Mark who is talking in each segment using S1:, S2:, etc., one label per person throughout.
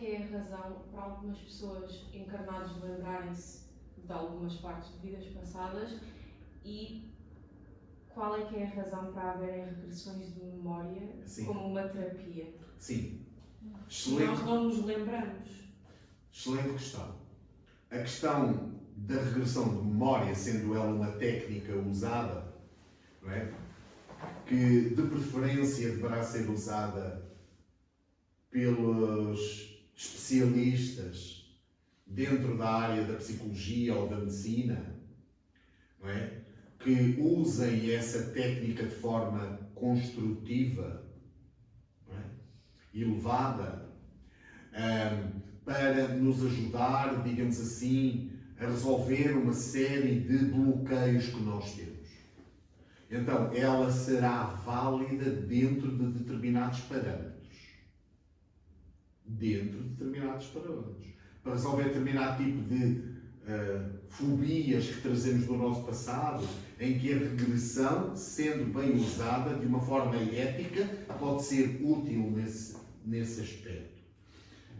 S1: que é a razão para algumas pessoas encarnadas lembrarem-se de algumas partes de vidas passadas e qual é que é a razão para haverem regressões de memória como uma terapia?
S2: Sim.
S1: Excelente. Nós não nos lembramos.
S2: Excelente questão. A questão da regressão de memória, sendo ela uma técnica usada, não é? Que de preferência deverá ser usada pelos especialistas dentro da área da psicologia ou da medicina, não é? Que usem essa técnica de forma construtiva, não é? Elevada, para nos ajudar, digamos assim, a resolver uma série de bloqueios que nós temos. Então, ela será válida dentro de determinados parâmetros. Para resolver determinado tipo de fobias que trazemos do nosso passado, em que a regressão, sendo bem usada de uma forma ética, pode ser útil nesse aspecto.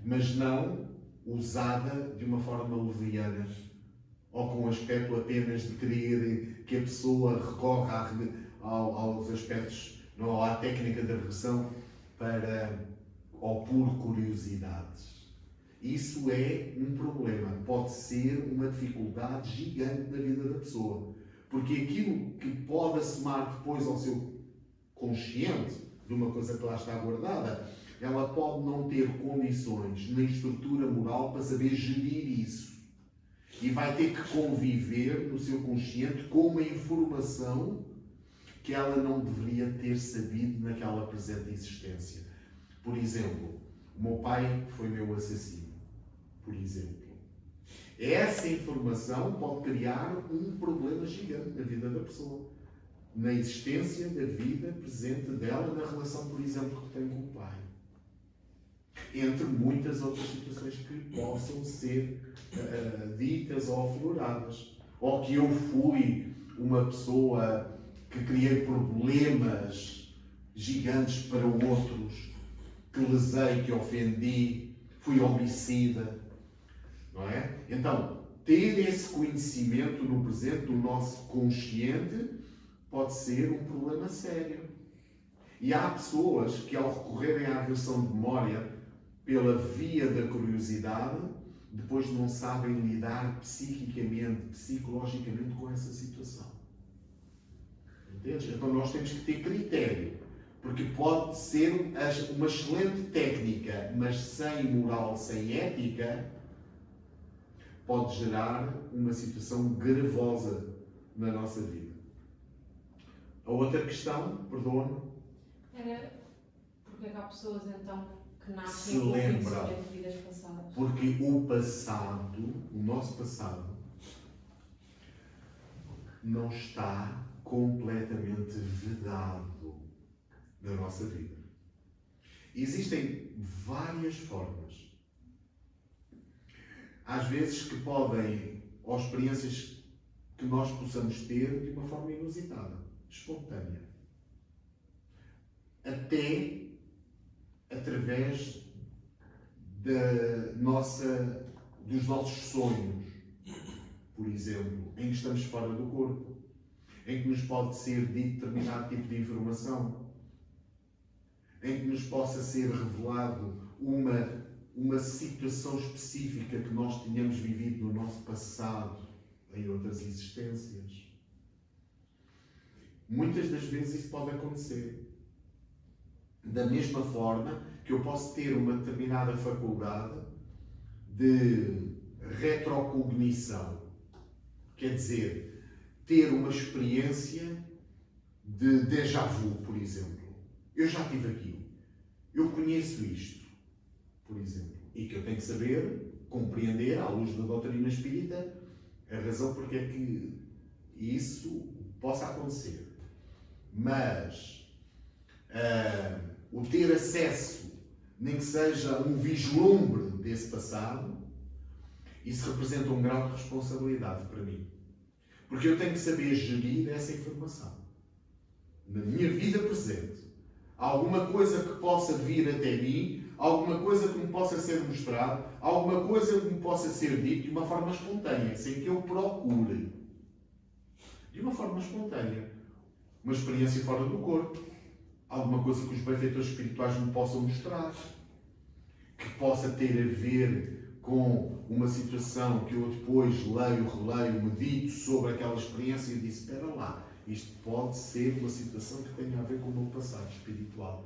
S2: Mas não usada de uma forma leviana ou com o aspecto apenas de querer que a pessoa recorra aos aspectos, não, à técnica da regressão ou por curiosidades. Isso é um problema, pode ser uma dificuldade gigante na vida da pessoa, porque aquilo que pode assomar depois ao seu consciente, de uma coisa que lá está guardada, ela pode não ter condições nem estrutura moral para saber gerir isso. E vai ter que conviver no seu consciente com uma informação que ela não deveria ter sabido naquela presente existência. Por exemplo, o meu pai foi meu assassino. Por exemplo. Essa informação pode criar um problema gigante na vida da pessoa. Na existência da vida presente dela, na relação, por exemplo, que tem com o pai. Entre muitas outras situações que possam ser ditas ou afloradas. Ou que eu fui uma pessoa que criei problemas gigantes para outros, que lesei, que ofendi, fui homicida, não é? Então, ter esse conhecimento no presente do nosso consciente pode ser um problema sério. E há pessoas que, ao recorrerem à regressão de memória pela via da curiosidade, depois não sabem lidar psiquicamente, psicologicamente com essa situação. Entendes? Então nós temos que ter critério, porque pode ser uma excelente técnica, mas sem moral, sem ética, pode gerar uma situação gravosa na nossa vida. A outra questão, perdoa-me,
S1: era porque há pessoas então que nascem
S2: se
S1: com
S2: lembram,
S1: conhecimento de vidas passadas.
S2: porque o passado, o nosso passado, não está completamente vedado na nossa vida. Existem várias formas, às vezes que podem, ou experiências que nós possamos ter de uma forma inusitada, espontânea, até através dos nossos sonhos, por exemplo, em que estamos fora do corpo, em que nos pode ser dito determinado tipo de informação, em que nos possa ser revelado uma situação específica que nós tínhamos vivido no nosso passado, em outras existências. Muitas das vezes isso pode acontecer. Da mesma forma que eu posso ter uma determinada faculdade de retrocognição, quer dizer, ter uma experiência de déjà vu, por exemplo. Eu já tive aquilo, eu conheço isto, por exemplo, e que eu tenho que saber, compreender, à luz da doutrina espírita, a razão porque é que isso possa acontecer. Mas o ter acesso, nem que seja um vislumbre desse passado, isso representa um grau de responsabilidade para mim. Porque eu tenho que saber gerir essa informação. Na minha vida presente, alguma coisa que possa vir até mim, alguma coisa que me possa ser mostrado, alguma coisa que me possa ser dito de uma forma espontânea, sem que eu procure. De uma forma espontânea. Uma experiência fora do corpo. Alguma coisa que os benfeitores espirituais me possam mostrar. Que possa ter a ver com uma situação que eu depois leio, releio, medito sobre aquela experiência e disse, espera lá, isto pode ser uma situação que tenha a ver com o meu passado espiritual.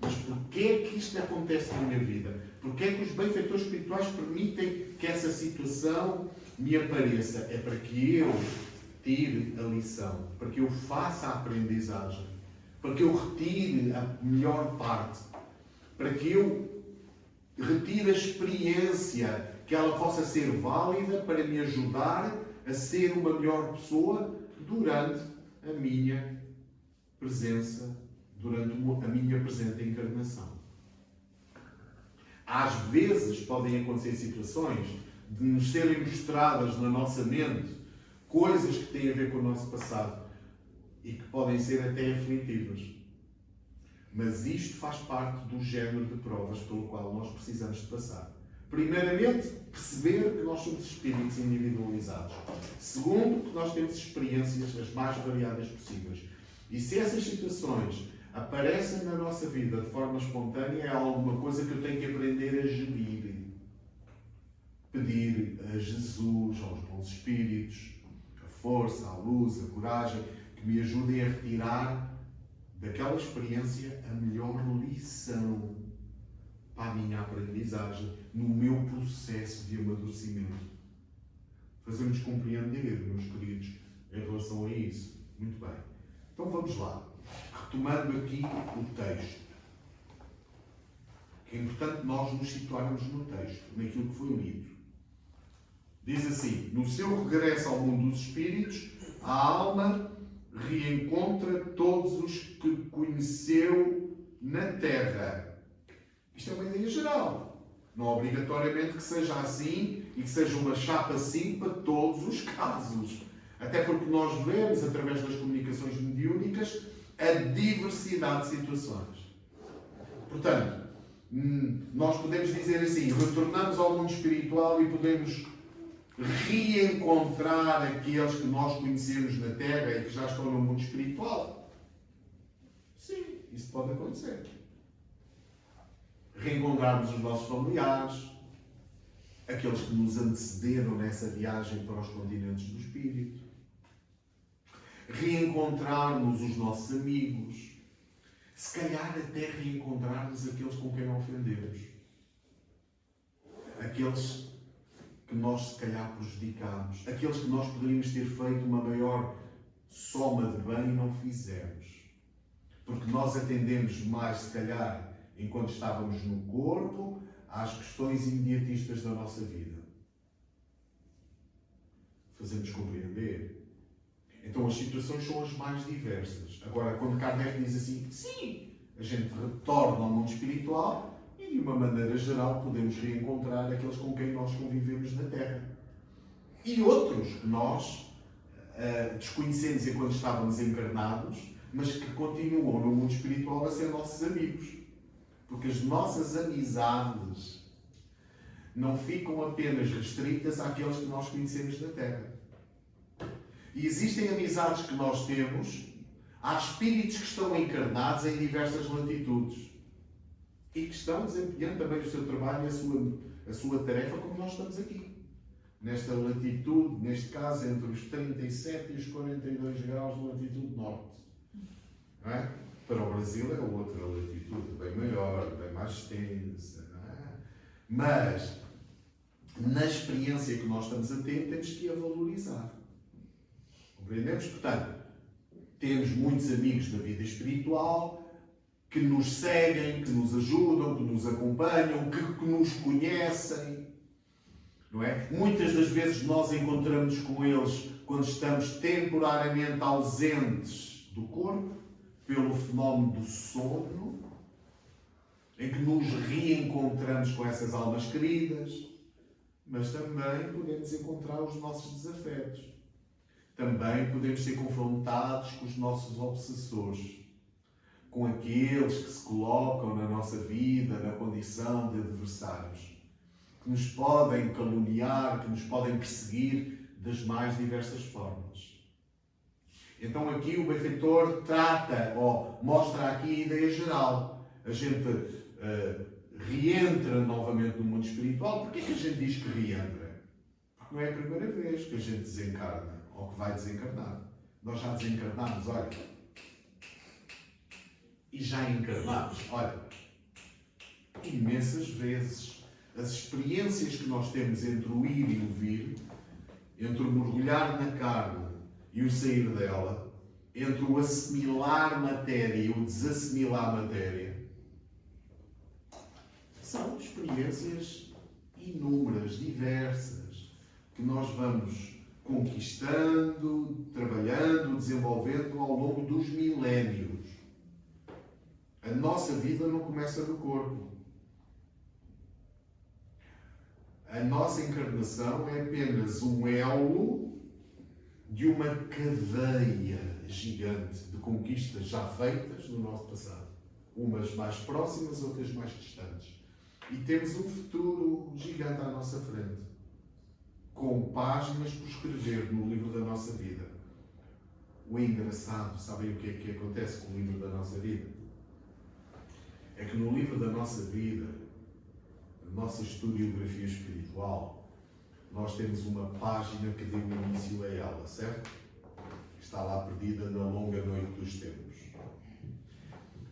S2: Mas porquê é que isto acontece na minha vida? Porquê é que os benfeitores espirituais permitem que essa situação me apareça? É para que eu tire a lição, para que eu faça a aprendizagem, para que eu retire a melhor parte, para que eu retire a experiência, que ela possa ser válida para me ajudar a ser uma melhor pessoa durante a minha presença, durante a minha presente encarnação. Às vezes podem acontecer situações de nos serem mostradas na nossa mente coisas que têm a ver com o nosso passado e que podem ser até aflitivas. Mas isto faz parte do género de provas pelo qual nós precisamos de passar. Primeiramente, perceber que nós somos espíritos individualizados. Segundo, que nós temos experiências as mais variadas possíveis. E se essas situações aparecem na nossa vida de forma espontânea, é alguma coisa que eu tenho que aprender a gerir. Pedir a Jesus, aos bons espíritos, a força, a luz, a coragem, que me ajudem a retirar daquela experiência a melhor lição para a minha aprendizagem, no meu processo de amadurecimento. Fazemos compreender, meus queridos, em relação a isso. Muito bem. Então vamos lá. Retomando aqui o texto. Que é importante nós nos situarmos no texto, naquilo que foi lido. Diz assim, no seu regresso ao mundo dos espíritos, a alma reencontra todos os que conheceu na Terra. Isto é uma ideia geral. Não obrigatoriamente que seja assim e que seja uma chapa assim para todos os casos. Até porque nós vemos, através das comunicações mediúnicas, a diversidade de situações. Portanto, nós podemos dizer assim, retornamos ao mundo espiritual e podemos reencontrar aqueles que nós conhecemos na Terra e que já estão no mundo espiritual? Sim, isso pode acontecer. Reencontrarmos os nossos familiares, aqueles que nos antecederam nessa viagem para os continentes do Espírito. Reencontrarmos os nossos amigos. Se calhar até reencontrarmos aqueles com quem ofendemos. Aqueles que nós se calhar prejudicámos, aqueles que nós poderíamos ter feito uma maior soma de bem e não fizemos. Porque nós atendemos mais, se calhar, enquanto estávamos no corpo, às questões imediatistas da nossa vida. Fazemos compreender. Então as situações são as mais diversas. Agora, quando Kardec diz assim, sim, a gente retorna ao mundo espiritual, e de uma maneira geral podemos reencontrar aqueles com quem nós convivemos na Terra. E outros que nós desconhecemos enquanto estávamos encarnados, mas que continuam no mundo espiritual a ser nossos amigos. Porque as nossas amizades não ficam apenas restritas àqueles que nós conhecemos na Terra. E existem amizades que nós temos, há espíritos que estão encarnados em diversas latitudes. E que estão desempenhando também o seu trabalho e a sua tarefa, como nós estamos aqui. Nesta latitude, neste caso, entre os 37 e os 42 graus de latitude norte. Não é? Para o Brasil é outra latitude, bem maior, bem mais extensa. Não é? Mas, na experiência que nós estamos a ter, temos que a valorizar. Compreendemos? Portanto, temos muitos amigos da vida espiritual, que nos seguem, que nos ajudam, que nos acompanham, que nos conhecem, não é? Muitas das vezes nós encontramos com eles quando estamos temporariamente ausentes do corpo, pelo fenómeno do sono, em que nos reencontramos com essas almas queridas, mas também podemos encontrar os nossos desafetos. Também podemos ser confrontados com os nossos obsessores, com aqueles que se colocam na nossa vida na condição de adversários, que nos podem caluniar, que nos podem perseguir das mais diversas formas. Então aqui o benfeitor trata, ou mostra aqui a ideia geral. A gente reentra novamente no mundo espiritual. Porquê que a gente diz que reentra? Porque não é a primeira vez que a gente desencarna, ou que vai desencarnar. Nós já desencarnamos, olha. E já encarnamos, olha, imensas vezes. As experiências que nós temos entre o ir e o vir, entre o mergulhar na carne e o sair dela, entre o assimilar matéria e o desassimilar matéria, são experiências inúmeras, diversas, que nós vamos conquistando, trabalhando, desenvolvendo ao longo dos milénios. A nossa vida não começa no corpo. A nossa encarnação é apenas um elo de uma cadeia gigante de conquistas já feitas no nosso passado. Umas mais próximas, outras mais distantes. E temos um futuro gigante à nossa frente, com páginas por escrever no livro da nossa vida. O engraçado, sabem o que é que acontece com o livro da nossa vida? É que no livro da nossa vida, a nossa historiografia espiritual, nós temos uma página que deu início a ela, certo? Está lá perdida na longa noite dos tempos.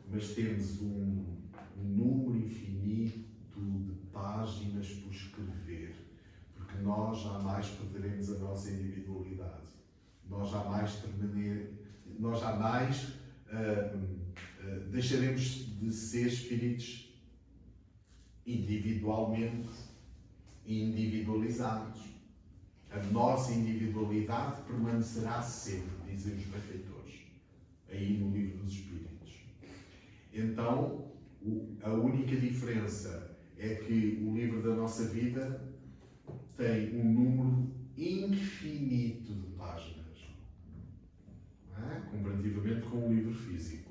S2: Mas temos um número infinito de páginas por escrever, porque nós jamais perderemos a nossa individualidade. Nós jamais deixaremos de ser espíritos individualmente individualizados. A nossa individualidade permanecerá sempre, dizem os benfeitores, aí no Livro dos Espíritos. Então, a única diferença é que o livro da nossa vida tem um número infinito de páginas, não é? Comparativamente com o livro físico.